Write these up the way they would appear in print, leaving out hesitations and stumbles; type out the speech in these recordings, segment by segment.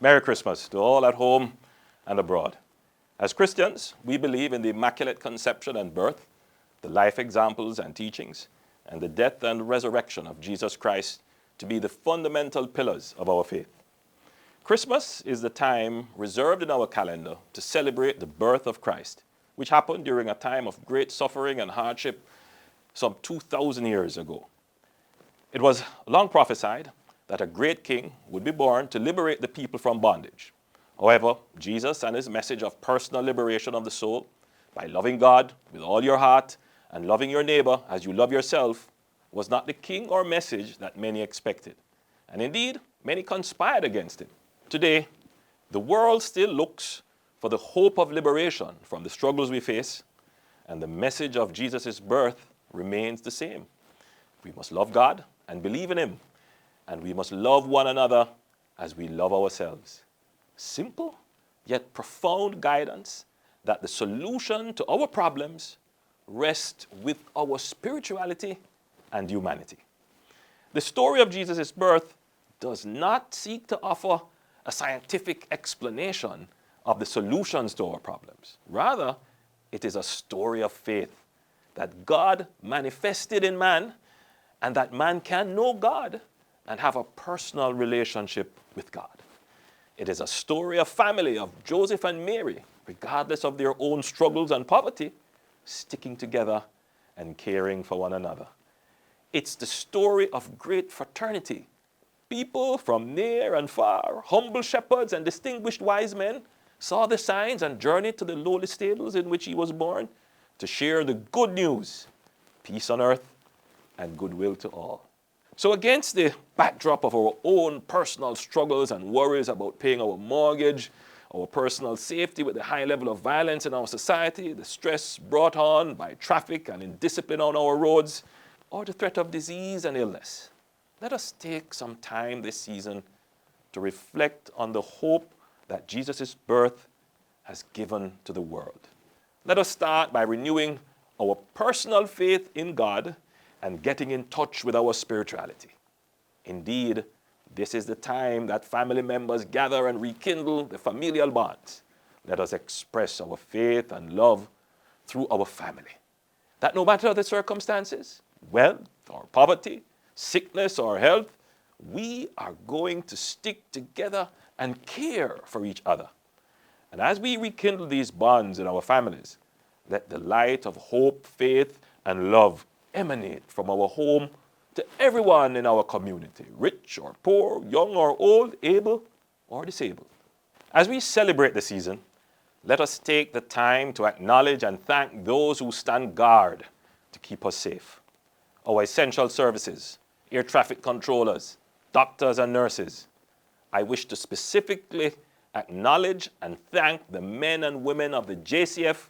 Merry Christmas to all at home and abroad. As Christians, we believe in the Immaculate Conception and birth, the life examples and teachings, and the death and resurrection of Jesus Christ to be the fundamental pillars of our faith. Christmas is the time reserved in our calendar to celebrate the birth of Christ, which happened during a time of great suffering and hardship some 2,000 years ago. It was long prophesied that a great king would be born to liberate the people from bondage. However, Jesus and his message of personal liberation of the soul by loving God with all your heart and loving your neighbor as you love yourself was not the king or message that many expected. And indeed, many conspired against him. Today, the world still looks for the hope of liberation from the struggles we face, and the message of Jesus' birth remains the same. We must love God and believe in him, and we must love one another as we love ourselves. Simple, yet profound guidance that the solution to our problems rests with our spirituality and humanity. The story of Jesus' birth does not seek to offer a scientific explanation of the solutions to our problems. Rather, it is a story of faith that God manifested in man and that man can know God and have a personal relationship with God. It is a story of family of Joseph and Mary, regardless of their own struggles and poverty, sticking together and caring for one another. It's the story of great fraternity. People from near and far, humble shepherds and distinguished wise men, saw the signs and journeyed to the lowly stables in which he was born to share the good news, peace on earth and goodwill to all. So against the backdrop of our own personal struggles and worries about paying our mortgage, our personal safety with the high level of violence in our society, the stress brought on by traffic and indiscipline on our roads, or the threat of disease and illness, let us take some time this season to reflect on the hope that Jesus' birth has given to the world. Let us start by renewing our personal faith in God and getting in touch with our spirituality. Indeed, this is the time that family members gather and rekindle the familial bonds. Let us express our faith and love through our family. That no matter the circumstances, wealth or poverty, sickness or health, we are going to stick together and care for each other. And as we rekindle these bonds in our families, let the light of hope, faith, and love emanate from our home to everyone in our community, rich or poor, young or old, able or disabled. As we celebrate the season, let us take the time to acknowledge and thank those who stand guard to keep us safe. Our essential services, air traffic controllers, doctors and nurses. I wish to specifically acknowledge and thank the men and women of the JCF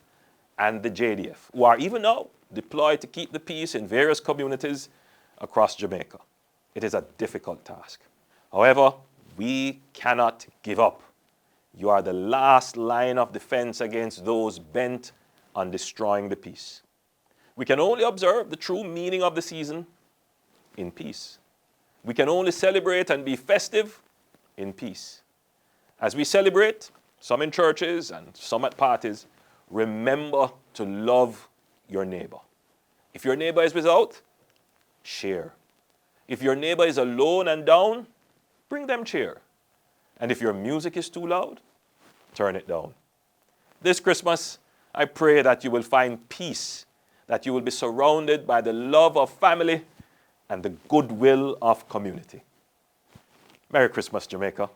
and the JDF, who are even now deployed to keep the peace in various communities across Jamaica. It is a difficult task. However, we cannot give up. You are the last line of defense against those bent on destroying the peace. We can only observe the true meaning of the season in peace. We can only celebrate and be festive in peace. As we celebrate, some in churches and some at parties, remember to love your neighbor. If your neighbor is without, share. If your neighbor is alone and down, bring them cheer. And if your music is too loud, turn it down. This Christmas, I pray that you will find peace, that you will be surrounded by the love of family and the goodwill of community. Merry Christmas, Jamaica.